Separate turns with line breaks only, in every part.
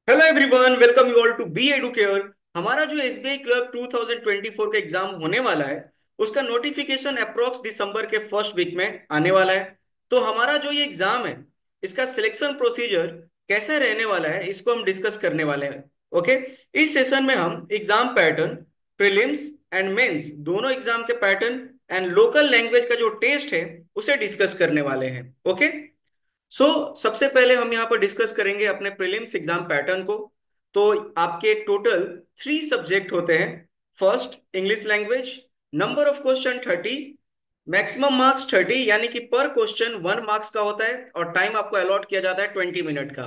Hello everyone, welcome you all to B Educare. हमारा जो SBI clerk 2024 का exam होने वाला है, उसका नोटिफिकेशन अप्रोक्स दिसंबर के फर्स्ट वीक में आने वाला है। तो हमारा जो ये एग्जाम है, इसका सिलेक्शन प्रोसीजर कैसा रहने वाला है, इसको हम डिस्कस करने वाले हैं। ओके। इस सेशन में हम exam pattern, prelims and mains दोनों एग्जाम के पैटर्न एंड लोकल लैंग्वेज का जो टेस्ट है उसे डिस्कस करने वाले हैं। ओके। सबसे पहले हम यहाँ पर डिस्कस करेंगे अपने प्रीलिम्स एग्जाम पैटर्न को। तो आपके टोटल 3 सब्जेक्ट होते हैं। First, English language. Number of question 30, maximum marks 30, यानी कि पर क्वेश्चन 1 मार्क्स का होता है और टाइम आपको अलॉट किया जाता है 20 मिनट का।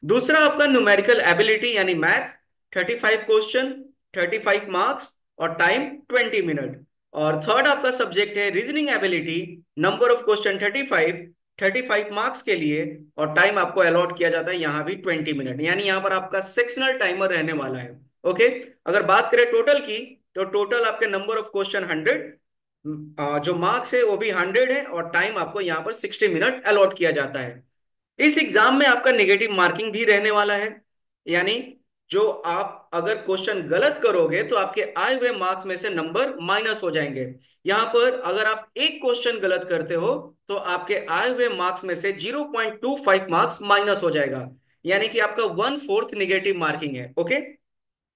दूसरा आपका न्यूमेरिकल एबिलिटी यानी मैथ, 35 क्वेश्चन, 35 मार्क्स और टाइम 20 मिनट। और थर्ड आपका सब्जेक्ट है reasoning ability, number of question 35, 35 marks के लिए और टाइम आपको अलॉट किया जाता है यहाँ भी 20 मिनट, यानी यहाँ पर आपका सेक्शनल टाइमर रहने वाला है। ओके। अगर बात करें टोटल की, तो टोटल आपके नंबर ऑफ क्वेश्चन 100, जो मार्क्स है वो भी 100 है और टाइम आपको यहाँ पर 60 मिनट अलॉट किया जाता है। इस एग्जाम में आपका नेगेटिव मार्किंग भी रहने वाला है, यानी जो आप अगर क्वेश्चन गलत करोगे तो आपके आए हुए मार्क्स में से नंबर माइनस हो जाएंगे। यहां पर अगर आप एक क्वेश्चन गलत करते हो तो आपके आए हुए मार्क्स में से 0.25 मार्क्स माइनस हो जाएगा, यानी कि आपका 1/4 निगेटिव मार्किंग है। ओके।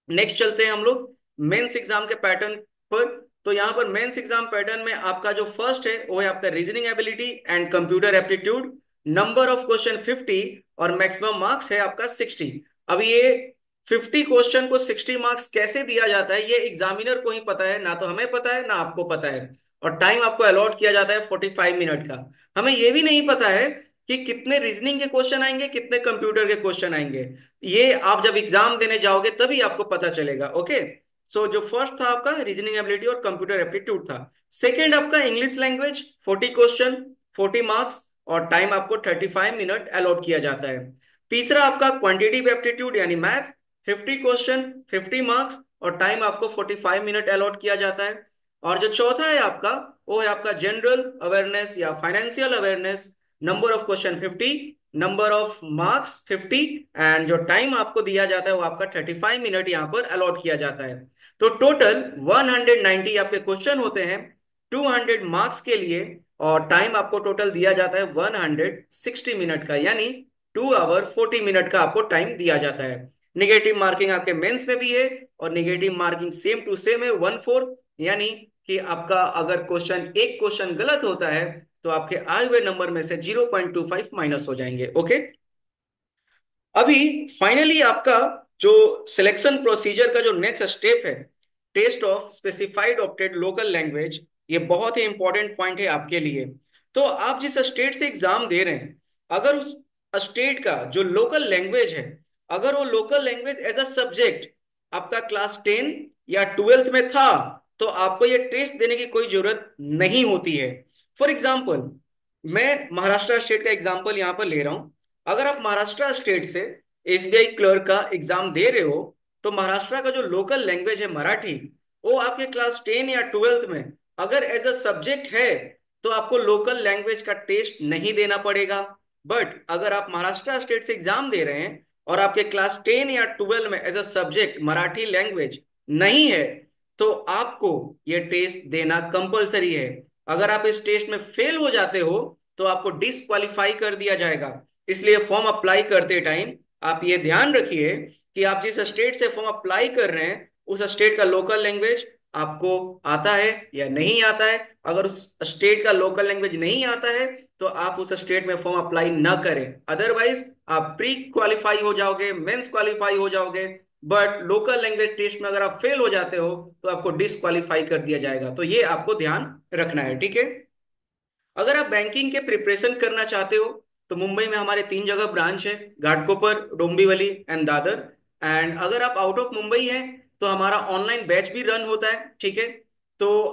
नेक्स्ट चलते हैं हम लोग मेंस एग्जाम के पैटर्न पर। तो यहाँ पर मेंस एग्जाम पैटर्न में आपका जो फर्स्ट है वो है आपका reasoning ability and computer aptitude. Number of question 50 और मैक्सिमम मार्क्स है आपका 60। अब ये 50 क्वेश्चन को 60 मार्क्स कैसे दिया जाता है, ये एग्जामिनर को ही पता है, ना तो हमें पता है ना आपको पता है। और टाइम आपको अलॉट किया जाता है 45 मिनट का। हमें ये भी नहीं पता है कि कितने रीजनिंग के क्वेश्चन आएंगे, कितने कंप्यूटर के क्वेश्चन आएंगे। ये आप जब एग्जाम देने जाओगे तभी आपको पता चलेगा। ओके। जो फर्स्ट था आपका रीजनिंग एबिलिटी और कंप्यूटर एप्टीट्यूड था। सेकंड आपका इंग्लिश लैंग्वेज, 40 क्वेश्चन, 40 मार्क्स और टाइम आपको 35 मिनट अलॉट किया जाता है। तीसरा आपका क्वांटिटिव एप्टीट्यूड यानी मैथ, 50 क्वेश्चन, 50 मार्क्स और टाइम आपको 45 मिनट अलॉट किया जाता है। और जो चौथा है आपका, वो है आपका जनरल अवेयरनेस या financial awareness. Number of question 50, number of marks 50 and जो टाइम आपको दिया जाता है वो आपका 35 मिनट यहाँ पर अलॉट किया जाता है। तो टोटल 190 आपके क्वेश्चन होते हैं 200 मार्क्स के लिए, और टाइम आपको टोटल दिया जाता है 160 मिनट का, यानी 2 आवर 40 मिनट का आपको टाइम दिया जाता है। निगेटिव मार्किंग आपके मेंस में भी है और negative marking same to same है 1/4, यानी कि आपका अगर एक क्वेश्चन गलत होता है तो आपके आए हुए नंबर में से 0.25 माइनस हो जाएंगे। ओके। अभी फाइनली आपका जो सिलेक्शन प्रोसीजर का जो नेक्स्ट स्टेप है, test of specified opted local language, ये बहुत ही इंपॉर्टेंट पॉइंट है आपके लिए। तो आप जिस स्टेट से एग्जाम दे रहे हैं, अगर उस स्टेट का जो लोकल लैंग्वेज है, अगर वो local language as a subject आपका क्लास 10 या 12th में था, तो आपको ये टेस्ट देने की कोई जरूरत नहीं होती है। फॉर एग्जाम्पल, मैं महाराष्ट्र स्टेट का एग्जाम्पल यहाँ पर ले रहा हूं। अगर आप महाराष्ट्र स्टेट से एसबीआई क्लर्क का एग्जाम दे रहे हो, तो महाराष्ट्र का जो लोकल लैंग्वेज है मराठी, वो आपके क्लास 10 या 12th में अगर एज अ सब्जेक्ट है तो आपको लोकल लैंग्वेज का टेस्ट नहीं देना पड़ेगा। बट अगर आप महाराष्ट्र स्टेट से एग्जाम दे रहे हैं और आपके क्लास 10 या 12 में as a subject Marathi language नहीं है, तो आपको ये टेस्ट देना कंपलसरी है। अगर आप इस टेस्ट में फेल हो जाते हो तो आपको डिसक्वालीफाई कर दिया जाएगा। इसलिए फॉर्म अप्लाई करते टाइम आप ये ध्यान रखिए कि आप जिस स्टेट से फॉर्म अप्लाई कर रहे हैं उस स्टेट का लोकल लैंग्वेज आपको आता है या नहीं आता है। अगर उस स्टेट का लोकल लैंग्वेज नहीं आता है तो आप उस स्टेट में फॉर्म अप्लाई ना करें, अदरवाइज आप प्री क्वालिफाई हो जाओगे, मेंस क्वालिफाई हो जाओगे, बट लोकल लैंग्वेज टेस्ट में अगर आप फेल हो जाते हो तो आपको डिसक्वालीफाई कर दिया जाएगा। तो ये आपको ध्यान रखना है, ठीक है। अगर आप बैंकिंग के प्रिपरेशन करना चाहते हो तो मुंबई में हमारे 3 जगह ब्रांच है, घाटकोपर, डोंबिवली एंड दादर। एंड अगर आप आउट ऑफ मुंबई हैं तो हमारा ऑनलाइन बैच भी रन होता है, ठीक है। तो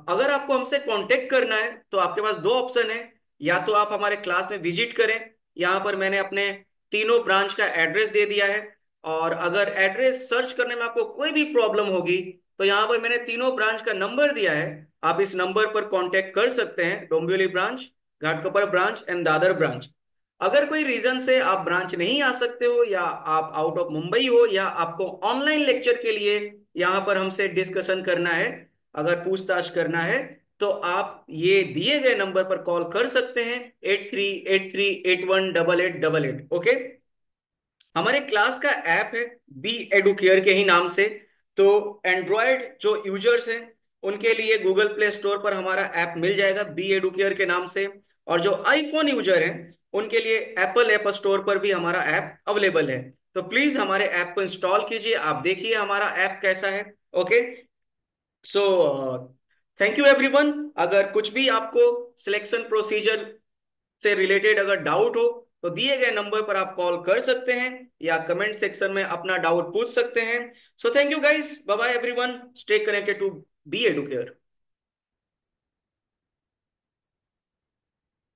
अगर आपको हमसे कांटेक्ट करना है तो आपके पास 2 ऑप्शन है। या तो आप हमारे क्लास में विजिट करें, यहाँ पर मैंने अपने तीनों ब्रांच का एड्रेस दे दिया है। और अगर एड्रेस सर्च करने में आपको कोई भी प्रॉब्लम होगी तो यहाँ पर मैंने तीनों ब्रांच का नंबर दिया है, आप इस नंबर पर कांटेक्ट कर सकते हैं। Dombivli branch, Ghatkopar branch and Dadar branch. अगर कोई रीजन से आप ब्रांच नहीं आ सकते हो, या आप आउट ऑफ मुंबई हो, या आपको ऑनलाइन लेक्चर के लिए यहाँ पर हमसे डिस्कशन करना है, अगर पूछताछ करना है, तो आप ये दिए गए नंबर पर कॉल कर सकते हैं, 8383818888। ओके। हमारे क्लास का ऐप है बी एडुकेयर के ही नाम से। तो एंड्रॉयड जो यूजर्स हैं उनके लिए गूगल प्ले स्टोर पर हमारा ऐप मिल जाएगा बी एडुकेयर के नाम से, और जो आईफोन यूजर हैं उनके लिए एप्पल ऐप स्टोर पर भी हमारा ऐप अवेलेबल है। तो प्लीज हमारे ऐप को इंस्टॉल कीजिए, आप देखिए हमारा ऐप कैसा है। Okay. So thank you everyone. अगर कुछ भी आपको सिलेक्शन प्रोसीजर से रिलेटेड अगर डाउट हो, तो दिए गए नंबर पर आप कॉल कर सकते हैं, या कमेंट सेक्शन में अपना डाउट पूछ सकते हैं। So thank you guys, bye bye everyone, stay connected to B Educare.